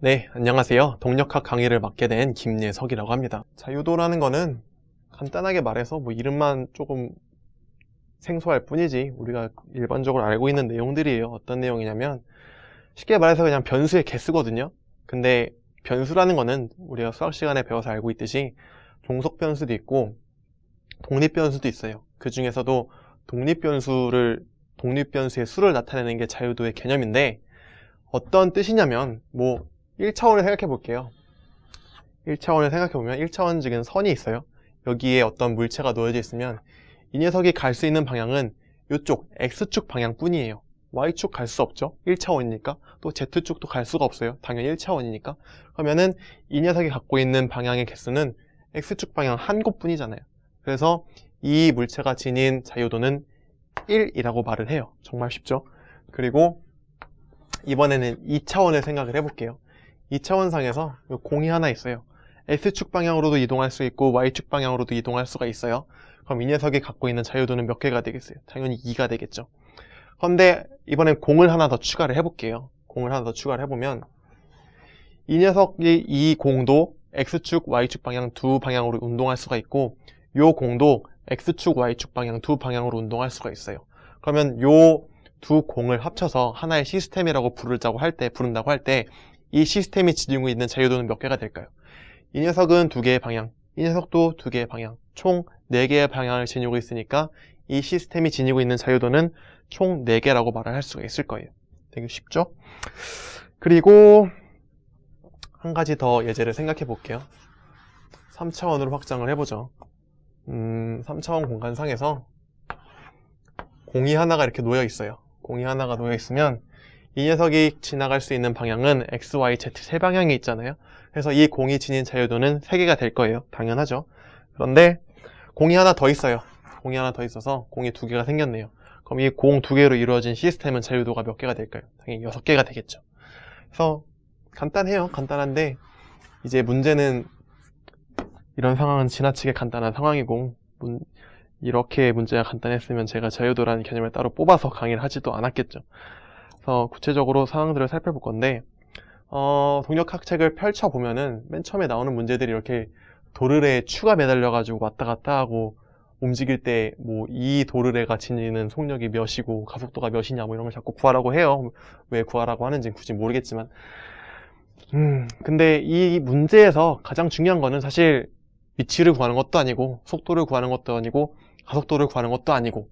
네, 안녕하세요. 동력학 강의를 맡게 된 김예석이라고 합니다. 자유도라는 거는 간단하게 말해서 이름만 조금 생소할 뿐이지 우리가 일반적으로 알고 있는 내용들이에요. 어떤 내용이냐면 쉽게 말해서 그냥 변수의 개수거든요. 근데 변수라는 거는 우리가 수학 시간에 배워서 알고 있듯이 종속 변수도 있고 독립 변수도 있어요. 그 중에서도 독립 변수의 수를 나타내는 게 자유도의 개념인데 어떤 뜻이냐면 1차원을 생각해 볼게요. 1차원을 생각해 보면 1차원직은 선이 있어요. 여기에 어떤 물체가 놓여져 있으면 이 녀석이 갈 수 있는 방향은 이쪽 X축 방향 뿐이에요. Y축 갈 수 없죠. 1차원이니까. 또 Z축도 갈 수가 없어요. 당연히 1차원이니까. 그러면은 이 녀석이 갖고 있는 방향의 개수는 X축 방향 한 곳뿐이잖아요. 그래서 이 물체가 지닌 자유도는 1이라고 말을 해요. 정말 쉽죠? 그리고 이번에는 2차원을 생각을 해볼게요. 2차원상에서 공이 하나 있어요. X축 방향으로도 이동할 수 있고 Y축 방향으로도 이동할 수가 있어요. 그럼 이 녀석이 갖고 있는 자유도는 몇 개가 되겠어요? 당연히 2가 되겠죠. 그런데 이번엔 공을 하나 더 추가를 해볼게요. 공을 하나 더 추가를 해보면 이 공도 X축, Y축 방향 두 방향으로 운동할 수가 있고 이 공도 X축, Y축 방향 두 방향으로 운동할 수가 있어요. 그러면 이 두 공을 합쳐서 하나의 시스템이라고 부른다고 할 때 이 시스템이 지니고 있는 자유도는 몇 개가 될까요? 이 녀석은 2개의 방향, 이 녀석도 2개의 방향, 총 4개의 방향을 지니고 있으니까 이 시스템이 지니고 있는 자유도는 총 4개라고 말을 할 수가 있을 거예요. 되게 쉽죠? 그리고 한 가지 더 예제를 생각해 볼게요. 3차원으로 확장을 해보죠. 3차원 공간상에서 공이 하나가 이렇게 놓여 있어요. 공이 하나가 놓여 있으면 이 녀석이 지나갈 수 있는 방향은 X, Y, Z 세 방향이 있잖아요. 그래서 이 공이 지닌 자유도는 3개가 될 거예요. 당연하죠. 그런데 공이 하나 더 있어요. 공이 하나 더 있어서 공이 2개가 생겼네요. 그럼 이 공 2개로 이루어진 시스템은 자유도가 몇 개가 될까요? 당연히 6개가 되겠죠. 그래서 간단해요. 간단한데 이제 문제는 이런 상황은 지나치게 간단한 상황이고 이렇게 문제가 간단했으면 제가 자유도라는 개념을 따로 뽑아서 강의를 하지도 않았겠죠. 그래서 구체적으로 상황들을 살펴볼 건데 동력학 책을 펼쳐보면은 맨 처음에 나오는 문제들이 이렇게 도르래에 추가 매달려가지고 왔다 갔다 하고 움직일 때 이 도르래가 지니는 속력이 몇이고 가속도가 몇이냐 이런 걸 자꾸 구하라고 해요. 왜 구하라고 하는지는 굳이 모르겠지만 근데 이 문제에서 가장 중요한 거는 사실 위치를 구하는 것도 아니고 속도를 구하는 것도 아니고 가속도를 구하는 것도 아니고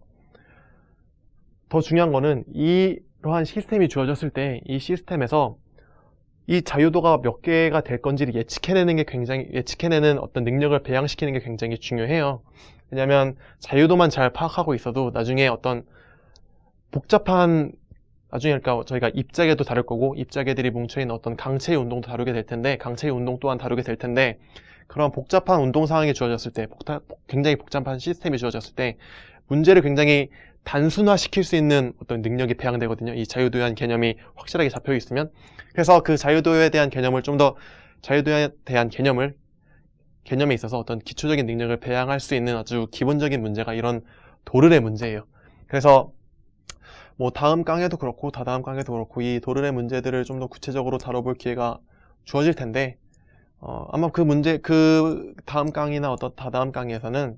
더 중요한 거는 이러한 시스템이 주어졌을 때 이 시스템에서 이 자유도가 몇 개가 될 건지를 예측해내는 어떤 능력을 배양시키는 게 굉장히 중요해요. 왜냐하면 자유도만 잘 파악하고 있어도 나중에 어떤 그러니까 저희가 입자계도 다룰 거고 입자계들이 뭉쳐있는 어떤 강체의 운동도 다루게 될 텐데 강체의 운동 또한 다루게 될 텐데 그런 복잡한 운동 상황이 주어졌을 때 굉장히 복잡한 시스템이 주어졌을 때 문제를 굉장히 단순화시킬 수 있는 어떤 능력이 배양되거든요. 이 자유도에 대한 개념이 확실하게 잡혀 있으면. 그래서 그 자유도에 대한 개념을 개념에 있어서 어떤 기초적인 능력을 배양할 수 있는 아주 기본적인 문제가 이런 도르래 문제예요. 그래서 다음 강의도 그렇고 다다음 강의도 그렇고 이 도르래 문제들을 좀 더 구체적으로 다뤄볼 기회가 주어질 텐데 아마 그 다음 강의나 다다음 강의에서는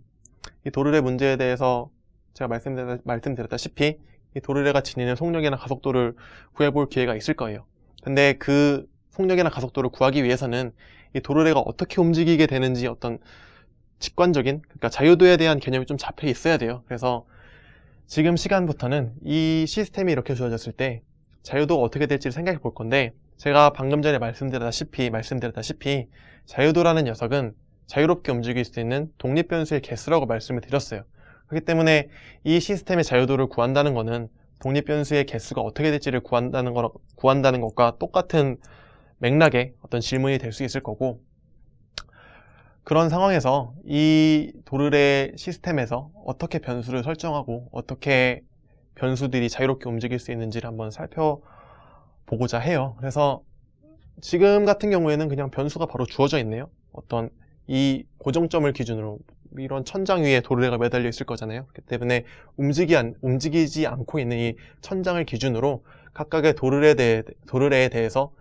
이 도르래 문제에 대해서 제가 말씀드렸다시피 이 도르래가 지니는 속력이나 가속도를 구해볼 기회가 있을 거예요. 근데 그 속력이나 가속도를 구하기 위해서는 이 도르래가 어떻게 움직이게 되는지 어떤 직관적인, 그러니까 자유도에 대한 개념이 좀 잡혀 있어야 돼요. 그래서 지금 시간부터는 이 시스템이 이렇게 주어졌을 때 자유도가 어떻게 될지를 생각해 볼 건데 제가 방금 전에 말씀드렸다시피 자유도라는 녀석은 자유롭게 움직일 수 있는 독립 변수의 개수라고 말씀을 드렸어요. 그렇기 때문에 이 시스템의 자유도를 구한다는 것은 독립 변수의 개수가 어떻게 될지를 구한다는 것과 똑같은 맥락의 어떤 질문이 될 수 있을 거고 그런 상황에서 이 도르래 시스템에서 어떻게 변수를 설정하고 어떻게 변수들이 자유롭게 움직일 수 있는지를 한번 살펴보고자 해요. 그래서 지금 같은 경우에는 그냥 변수가 바로 주어져 있네요. 어떤 이 고정점을 기준으로 이런 천장 위에 도르래가 매달려 있을 거잖아요. 그렇기 때문에 움직이지 않고 있는 이 천장을 기준으로 각각의 도르래에 대해서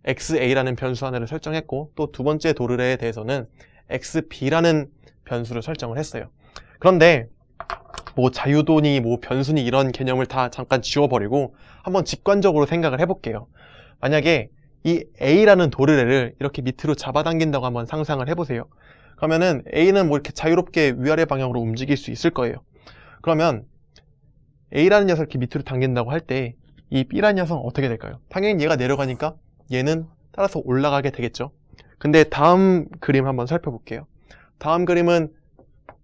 xa라는 변수 하나를 설정했고 또 두 번째 도르래에 대해서는 xb라는 변수를 설정을 했어요. 그런데 뭐 자유도니 뭐 변수니 이런 개념을 다 잠깐 지워버리고 한번 직관적으로 생각을 해볼게요. 만약에 이 a라는 도르래를 이렇게 밑으로 잡아당긴다고 한번 상상을 해보세요. 그러면은 a는 뭐 이렇게 자유롭게 위아래 방향으로 움직일 수 있을 거예요. 그러면 a라는 녀석을 이렇게 밑으로 당긴다고 할 때 이 b라는 녀석은 어떻게 될까요? 당연히 얘가 내려가니까 얘는 따라서 올라가게 되겠죠. 근데 다음 그림 한번 살펴볼게요. 다음 그림은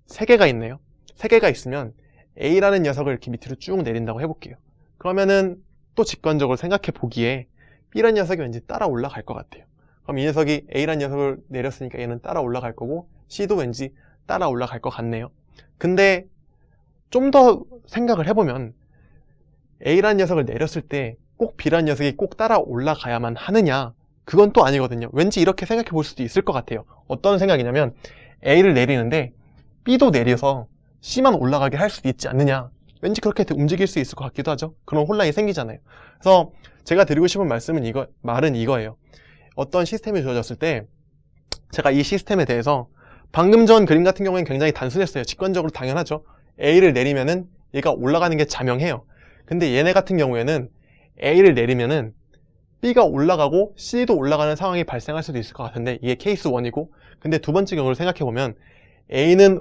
3개가 있네요. 3개가 있으면 a라는 녀석을 이렇게 밑으로 쭉 내린다고 해볼게요. 그러면은 또 직관적으로 생각해 보기에 b라는 녀석이 왠지 따라 올라갈 것 같아요. 그럼 이 녀석이 a라는 녀석을 내렸으니까 얘는 따라 올라갈 거고 c도 왠지 따라 올라갈 것 같네요. 근데 좀 더 생각을 해보면 a라는 녀석을 내렸을 때 꼭 b라는 녀석이 꼭 따라 올라가야만 하느냐? 그건 또 아니거든요. 왠지 이렇게 생각해 볼 수도 있을 것 같아요. 어떤 생각이냐면 a를 내리는데 b도 내려서 c만 올라가게 할 수도 있지 않느냐? 왠지 그렇게 움직일 수 있을 것 같기도 하죠. 그런 혼란이 생기잖아요. 그래서 제가 드리고 싶은 말은 이거예요. 어떤 시스템이 주어졌을 때 제가 이 시스템에 대해서 방금 전 그림 같은 경우에는 굉장히 단순했어요. 직관적으로 당연하죠. a를 내리면은 얘가 올라가는 게 자명해요. 근데 얘네 같은 경우에는 a를 내리면은 b가 올라가고 c도 올라가는 상황이 발생할 수도 있을 것 같은데 이게 케이스 1이고, 근데 두 번째 경우를 생각해보면 a는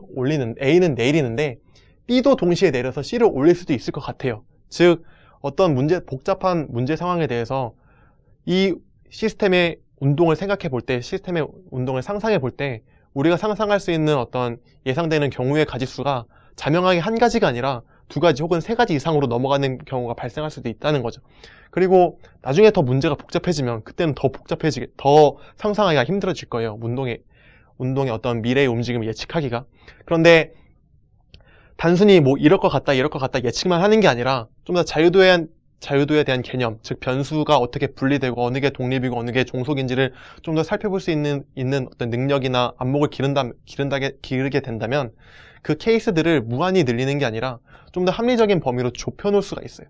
내리는데 b도 동시에 내려서 c를 올릴 수도 있을 것 같아요. 즉 어떤 복잡한 문제 상황에 대해서 이 시스템의 운동을 생각해 볼 때, 시스템의 운동을 상상해 볼 때 우리가 상상할 수 있는 어떤 예상되는 경우의 가지수가 자명하게 한 가지가 아니라 2가지 혹은 3가지 이상으로 넘어가는 경우가 발생할 수도 있다는 거죠. 그리고 나중에 더 문제가 복잡해지면 그때는 더 상상하기가 힘들어질 거예요. 운동의 어떤 미래의 움직임을 예측하기가. 그런데 단순히 뭐 이럴 것 같다 예측만 하는 게 아니라 좀 더 자유도에 대한 개념, 즉 변수가 어떻게 분리되고 어느 게 독립이고 어느 게 종속인지를 좀 더 살펴볼 수 있는 어떤 능력이나 안목을 기르게 된다면 그 케이스들을 무한히 늘리는 게 아니라 좀 더 합리적인 범위로 좁혀놓을 수가 있어요.